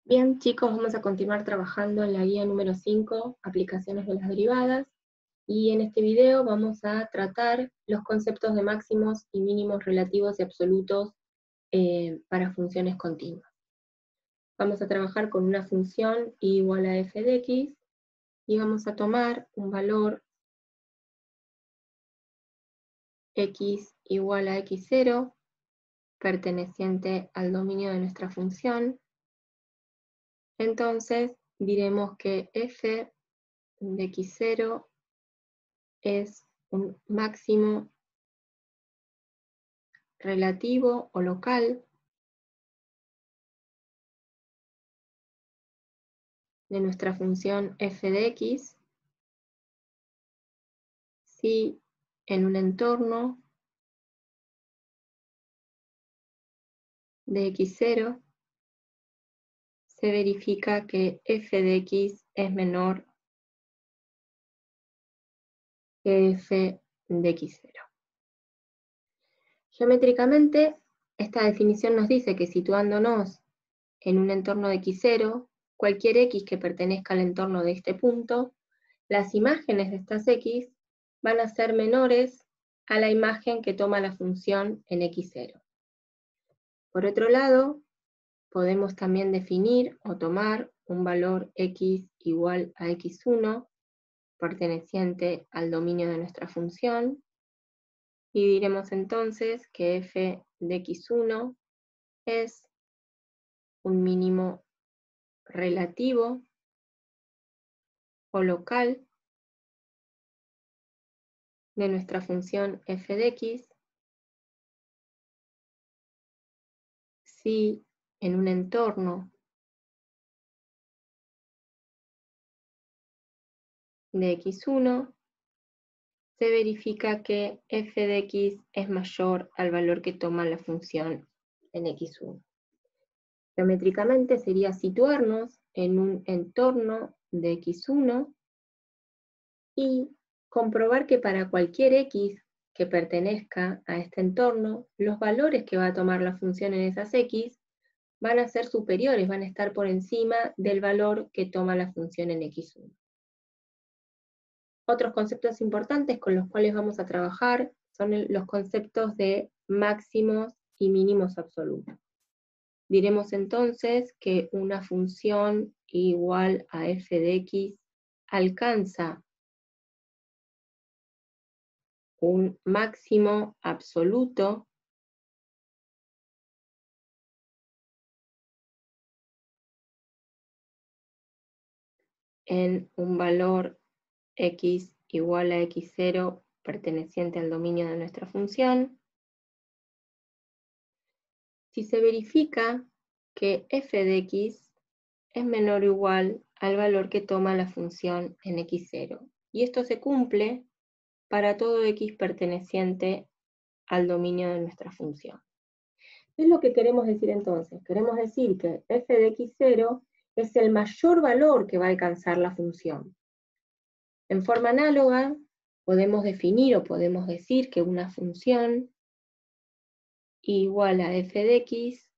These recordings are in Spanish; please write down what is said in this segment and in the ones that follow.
Bien, chicos, vamos a continuar trabajando en la guía número 5, aplicaciones de las derivadas, y en este video vamos a tratar los conceptos de máximos y mínimos relativos y absolutos para funciones continuas. Vamos a trabajar con una función y igual a f de x, y vamos a tomar un valor x igual a x0, perteneciente al dominio de nuestra función. Entonces diremos que f de x0 es un máximo relativo o local de nuestra función f de x si en un entorno de x0 se verifica que f de x es menor que f de x0. Geométricamente, esta definición nos dice que situándonos en un entorno de x0, cualquier x que pertenezca al entorno de este punto, las imágenes de estas x van a ser menores a la imagen que toma la función en x0. Por otro lado, podemos también definir o tomar un valor x igual a x1, perteneciente al dominio de nuestra función, y diremos entonces que f de x1 es un mínimo relativo o local de nuestra función f de x si en un entorno de x1 se verifica que f de x es mayor al valor que toma la función en x1. Geométricamente sería situarnos en un entorno de x1 y comprobar que para cualquier x que pertenezca a este entorno, los valores que va a tomar la función en esas x van a ser superiores, van a estar por encima del valor que toma la función en x1. Otros conceptos importantes con los cuales vamos a trabajar son los conceptos de máximos y mínimos absolutos. Diremos entonces que una función igual a f de x alcanza un máximo absoluto en un valor x igual a x0 perteneciente al dominio de nuestra función, si se verifica que f de x es menor o igual al valor que toma la función en x0. Y esto se cumple para todo x perteneciente al dominio de nuestra función. ¿Qué es lo que queremos decir entonces? Queremos decir que f de x0 es el mayor valor que va a alcanzar la función. En forma análoga, podemos definir o podemos decir que una función igual a f de x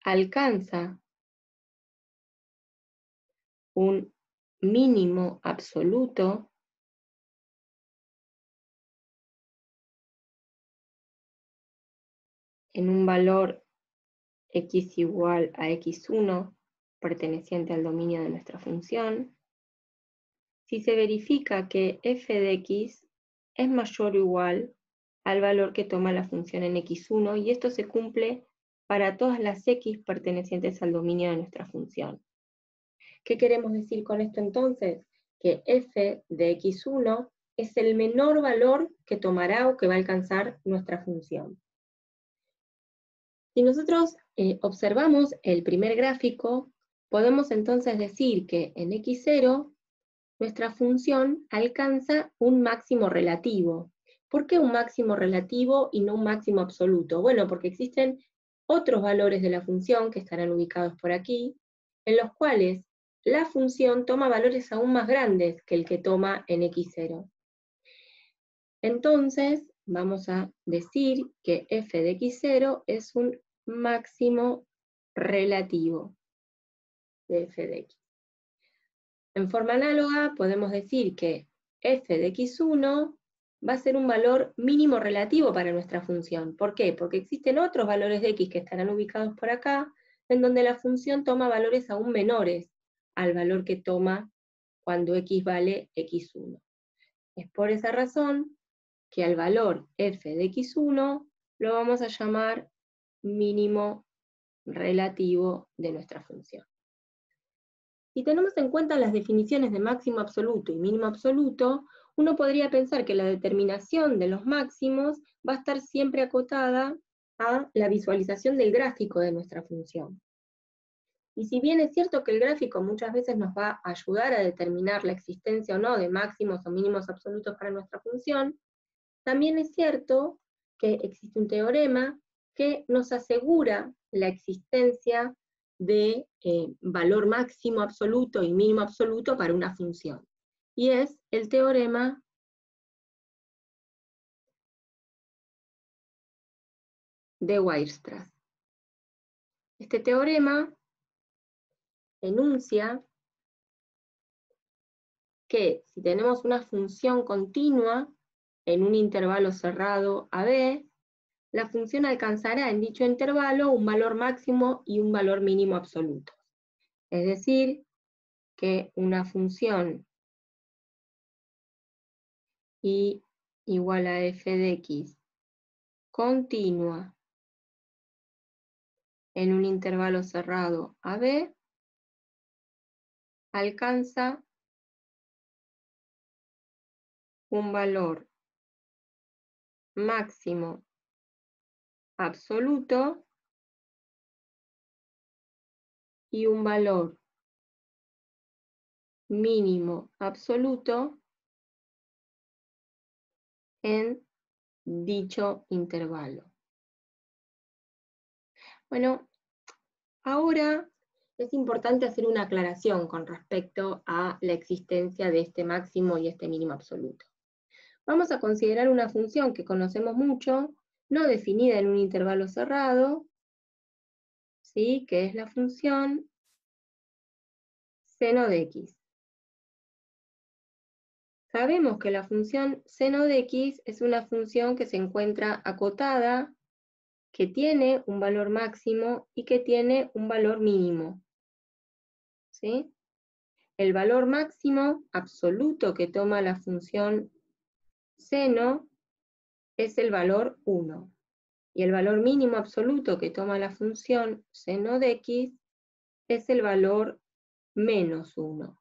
alcanza un mínimo absoluto en un valor x igual a x1 perteneciente al dominio de nuestra función, si se verifica que f de x es mayor o igual al valor que toma la función en x1, y esto se cumple para todas las x pertenecientes al dominio de nuestra función. ¿Qué queremos decir con esto entonces? Que f de x1 es el menor valor que tomará o que va a alcanzar nuestra función. Si nosotros observamos el primer gráfico, podemos entonces decir que en x0 nuestra función alcanza un máximo relativo. ¿Por qué un máximo relativo y no un máximo absoluto? Bueno, porque existen otros valores de la función que estarán ubicados por aquí, en los cuales la función toma valores aún más grandes que el que toma en x0. Entonces, vamos a decir que f de x0 es un máximo relativo. de f de x. En forma análoga podemos decir que f de x1 va a ser un valor mínimo relativo para nuestra función. ¿Por qué? Porque existen otros valores de x que estarán ubicados por acá, en donde la función toma valores aún menores al valor que toma cuando x vale x1. Es por esa razón que al valor f de x1 lo vamos a llamar mínimo relativo de nuestra función. Si tenemos en cuenta las definiciones de máximo absoluto y mínimo absoluto, uno podría pensar que la determinación de los máximos va a estar siempre acotada a la visualización del gráfico de nuestra función. Y si bien es cierto que el gráfico muchas veces nos va a ayudar a determinar la existencia o no de máximos o mínimos absolutos para nuestra función, también es cierto que existe un teorema que nos asegura la existencia de valor máximo absoluto y mínimo absoluto para una función. Y es el teorema de Weierstrass. Este teorema enuncia que si tenemos una función continua en un intervalo cerrado AB, la función alcanzará en dicho intervalo un valor máximo y un valor mínimo absoluto. Es decir, que una función y igual a f de x continua en un intervalo cerrado AB alcanza un valor máximo absoluto y un valor mínimo absoluto en dicho intervalo. Bueno, ahora es importante hacer una aclaración con respecto a la existencia de este máximo y este mínimo absoluto. Vamos a considerar una función que conocemos mucho, no definida en un intervalo cerrado, ¿sí? Que es la función seno de x. Sabemos que la función seno de x es una función que se encuentra acotada, que tiene un valor máximo y que tiene un valor mínimo, ¿sí? El valor máximo absoluto que toma la función seno es el valor 1, y el valor mínimo absoluto que toma la función seno de x es el valor menos 1.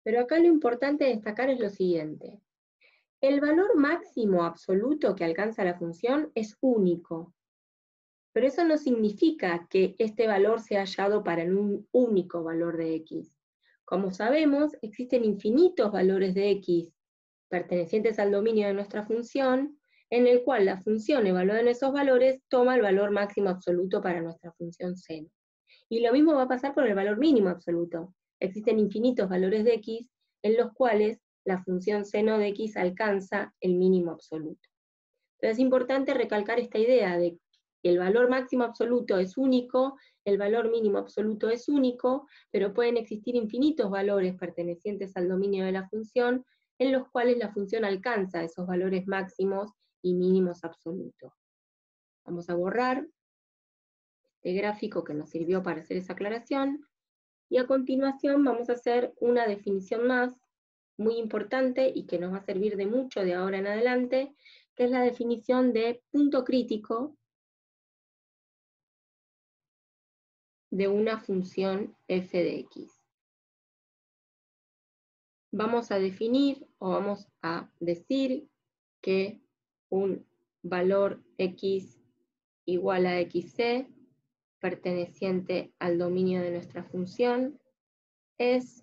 Pero acá lo importante destacar es lo siguiente. El valor máximo absoluto que alcanza la función es único, pero eso no significa que este valor sea hallado para un único valor de x. Como sabemos, existen infinitos valores de x pertenecientes al dominio de nuestra función, en el cual la función evaluada en esos valores toma el valor máximo absoluto para nuestra función seno. Y lo mismo va a pasar con el valor mínimo absoluto. Existen infinitos valores de x en los cuales la función seno de x alcanza el mínimo absoluto. Entonces es importante recalcar esta idea de que el valor máximo absoluto es único, el valor mínimo absoluto es único, pero pueden existir infinitos valores pertenecientes al dominio de la función en los cuales la función alcanza esos valores máximos y mínimos absolutos. Vamos a borrar este gráfico que nos sirvió para hacer esa aclaración, y a continuación vamos a hacer una definición más, muy importante y que nos va a servir de mucho de ahora en adelante, que es la definición de punto crítico de una función f de x. Vamos a definir o vamos a decir que un valor x igual a xc perteneciente al dominio de nuestra función es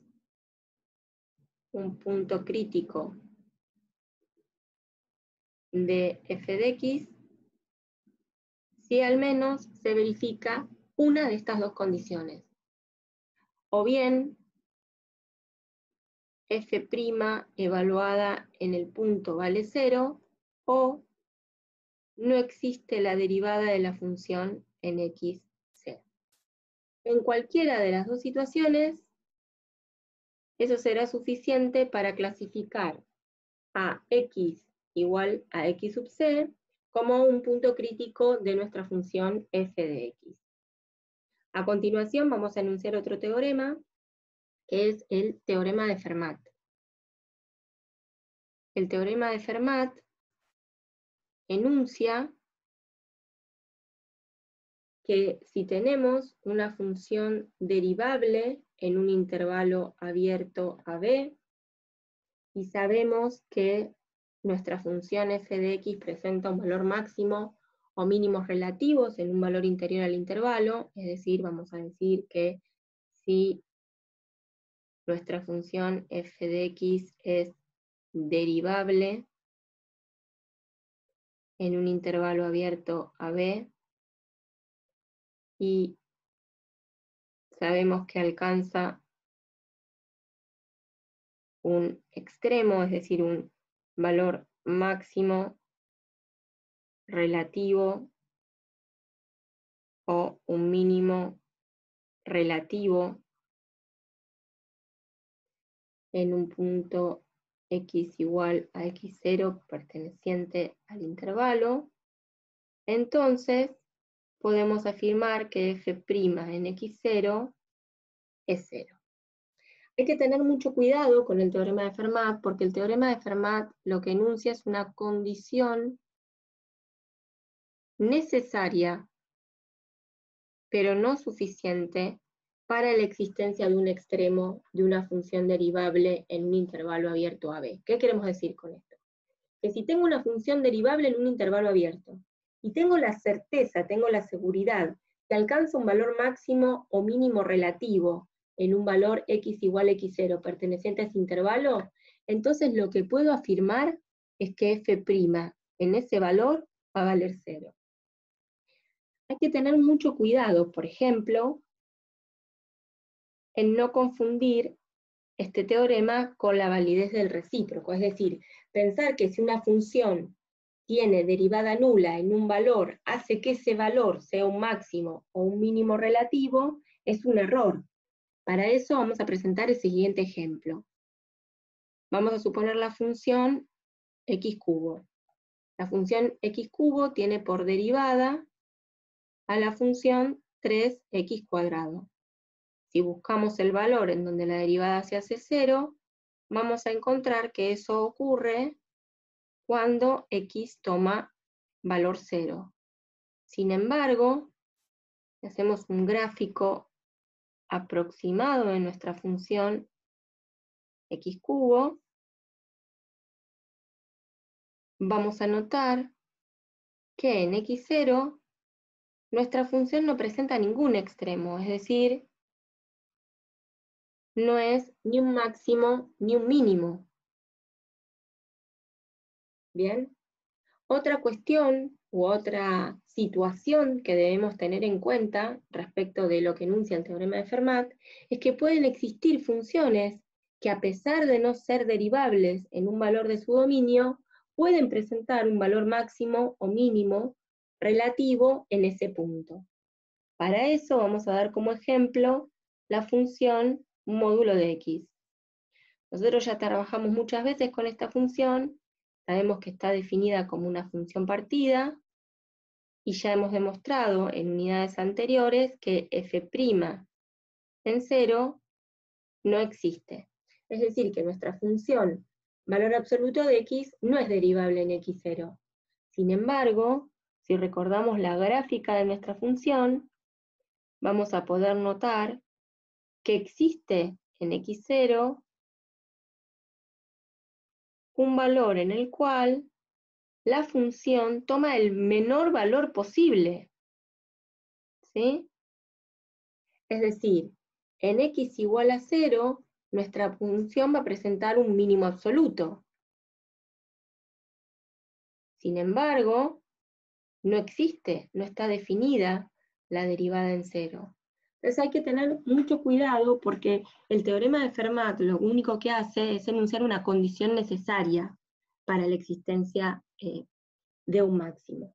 un punto crítico de f de x si al menos se verifica una de estas dos condiciones. O bien, f' evaluada en el punto vale 0, o no existe la derivada de la función en x, 0. En cualquiera de las dos situaciones, eso será suficiente para clasificar a x igual a x sub c como un punto crítico de nuestra función f de x. A continuación vamos a enunciar otro teorema, que es el teorema de Fermat. El teorema de Fermat enuncia que si tenemos una función derivable en un intervalo abierto a b, y sabemos que nuestra función f de x presenta un valor máximo o mínimos relativos en un valor interior al intervalo, es decir, vamos a decir que si nuestra función f de x es derivable en un intervalo abierto a b, y sabemos que alcanza un extremo, es decir, un valor máximo relativo o un mínimo relativo en un punto x igual a x0 perteneciente al intervalo, entonces podemos afirmar que f' en x0 es 0. Hay que tener mucho cuidado con el teorema de Fermat, porque el teorema de Fermat lo que enuncia es una condición necesaria, pero no suficiente, para la existencia de un extremo de una función derivable en un intervalo abierto a b. ¿Qué queremos decir con esto? Que si tengo una función derivable en un intervalo abierto, y tengo la certeza, tengo la seguridad, que alcanza un valor máximo o mínimo relativo en un valor x igual a x0 perteneciente a ese intervalo, entonces lo que puedo afirmar es que f' en ese valor va a valer 0. Hay que tener mucho cuidado, por ejemplo, en no confundir este teorema con la validez del recíproco, es decir, pensar que si una función tiene derivada nula en un valor, hace que ese valor sea un máximo o un mínimo relativo, es un error. Para eso vamos a presentar el siguiente ejemplo. Vamos a suponer la función x cubo. La función x cubo tiene por derivada a la función 3x cuadrado. Si buscamos el valor en donde la derivada se hace 0, vamos a encontrar que eso ocurre cuando x toma valor 0. Sin embargo, si hacemos un gráfico aproximado de nuestra función x cubo, vamos a notar que en x0 nuestra función no presenta ningún extremo, es decir, no es ni un máximo ni un mínimo. ¿Bien? Otra cuestión u otra situación que debemos tener en cuenta respecto de lo que enuncia el teorema de Fermat es que pueden existir funciones que, a pesar de no ser derivables en un valor de su dominio, pueden presentar un valor máximo o mínimo relativo en ese punto. Para eso vamos a dar como ejemplo la función módulo de x. Nosotros ya trabajamos muchas veces con esta función, sabemos que está definida como una función partida, y ya hemos demostrado en unidades anteriores que f' en 0 no existe. Es decir, que nuestra función valor absoluto de x no es derivable en x0. Sin embargo, si recordamos la gráfica de nuestra función, vamos a poder notar que existe en x0 un valor en el cual la función toma el menor valor posible, ¿sí? Es decir, en x igual a 0, nuestra función va a presentar un mínimo absoluto. Sin embargo, no existe, no está definida la derivada en 0. Entonces hay que tener mucho cuidado porque el teorema de Fermat lo único que hace es enunciar una condición necesaria para la existencia de un máximo.